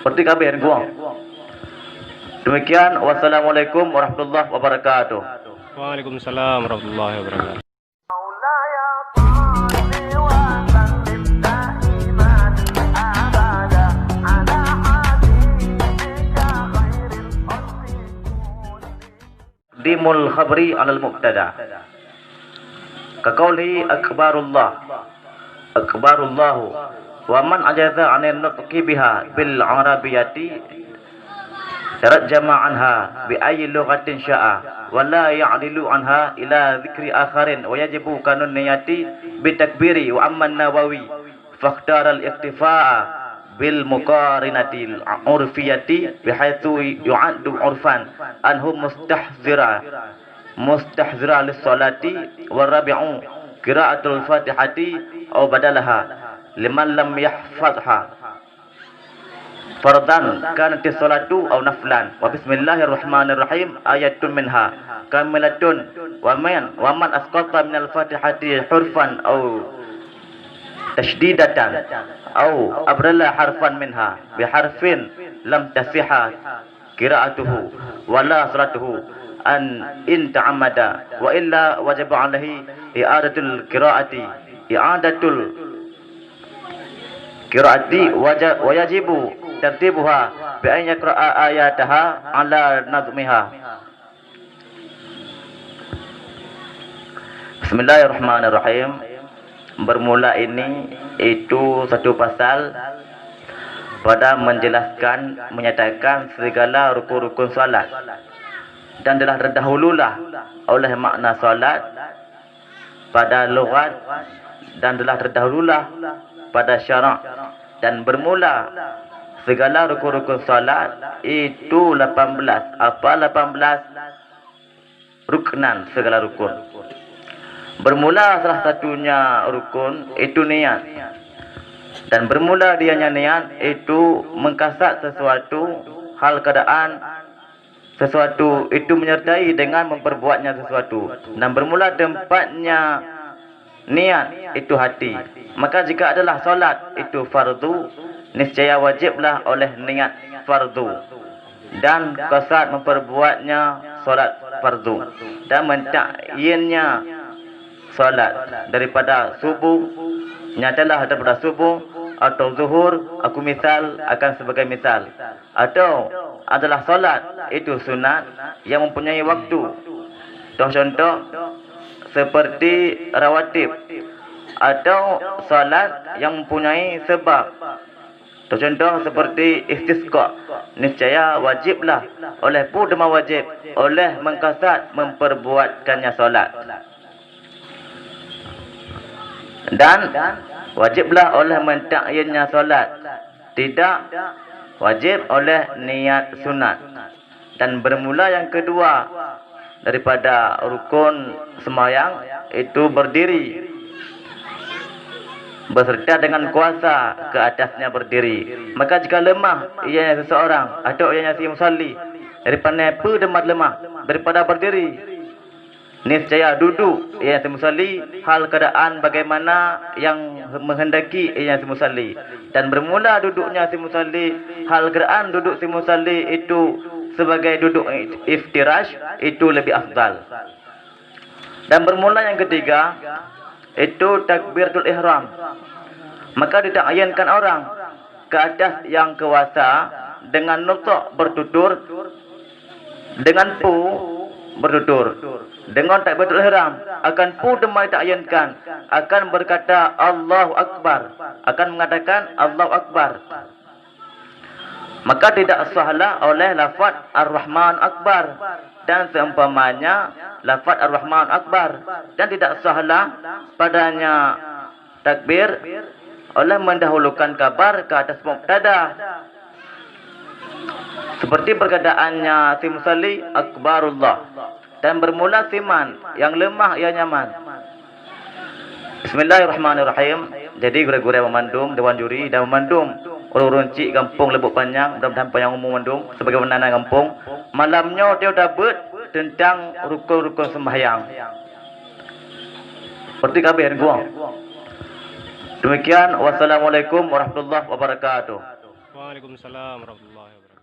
Seperti kabeh gua. Demikian, wassalamualaikum warahmatullahi wabarakatuh. Waalaikumsalam warahmatullahi wabarakatuh. Dimul khabri alal mubtada. Kaqauli akbarullahu wa man ajaza 'anil nutqi biha bil arabiyyati tarjama anha bi ayyi lughatin sya'a wa la ya'dilu anha ila dzikri akharin wa yajibu kanun niyati bi takbiri wa amman nawawi fakhtara al iktifa'a bil muqarinati al urfiyati bihaitsu yu'addu urfan anhu mustahzira lis salati wa rabi'u qira'atul fatihati aw badalaha liman lam yahfazha fardan kanati salatu aw naflan wa bismillahirrahmanirrahim ayatun minha kamilatun wa man asqata minal fatihati hurfan aw tasydidatan aw abrala harfan minha bi harfin lam tasiha qira'atuhu wala salatuhu an in ta'ammada wa illa wajaba alaihi i'adatul qiraati wa yajibu tartibuha bi an yaqra'a ayataha ala nazmiha. Bismillahirrahmanirrahim. Bermula ini itu satu pasal pada menjelaskan, menyatakan segala rukun-rukun salat dan telah terdahululah oleh makna salat pada lughat dan telah terdahululah pada syarak, dan bermula segala rukun-rukun salat itu 18. Apa 18? Ruknan segala rukun. Bermula salah satunya rukun itu niat. Dan bermula dianya niat itu mengkasat sesuatu hal keadaan sesuatu itu menyertai dengan memperbuatnya sesuatu. Dan bermula tempatnya niat itu hati. Maka jika adalah solat itu fardu, niscaya wajiblah oleh niat fardu dan kasat memperbuatnya solat fardu dan mentakyinnya solat daripada subuh nyatalah daripada subuh atau zuhur, aku misal akan sebagai misal, atau adalah solat itu sunat yang mempunyai waktu, contoh seperti rawatib, atau solat yang mempunyai sebab, contoh seperti istisqa, niscaya wajiblah oleh pudema wajib oleh mengkasat memperbuatkannya solat. Dan wajiblah oleh mentakyinnya solat, tidak wajib oleh niat sunat. Dan bermula yang kedua daripada rukun sembahyang itu berdiri beserta dengan kuasa ke atasnya berdiri. Maka jika lemah ianya seseorang atau ianya si musalli daripada pedemat lemah daripada berdiri, niscaya duduk ia si musalli hal keadaan bagaimana yang menghendaki ia si musalli. Dan bermula duduknya si musalli hal keadaan duduk si musalli itu sebagai duduk iftirash itu lebih afdal. Dan bermula yang ketiga itu takbiratul ihram. Maka ditakyinkan orang ke atas yang kuasa dengan nutuk bertutur, dengan pu bertutur, dengan takbiratul ihram akan pu demai takyinkan akan berkata Allahu Akbar, akan mengatakan Allahu Akbar. Maka tidak sahlah oleh lafaz Ar-Rahman Akbar dan seumpamanya lafaz Ar-Rahman Akbar, dan tidak sahlah padanya takbir oleh mendahulukan kabar ke atas mubtada, seperti perkataannya si musalli akbarullah. Dan bermula siman yang lemah ia nyaman. Bismillahirrahmanirrahim. Jadi gura-gura memandung dewan juri dan memandung urun cik kampung Lebuk Panjang, mudah-mudahan panjang umum mandung sebagai menanang kampung. Malamnya dia dapat tentang rukun-rukun sembahyang. Seperti kabeh gua. Demikian, wassalamualaikum warahmatullahi wabarakatuh. Waalaikumsalam warahmatullahi wabarakatuh.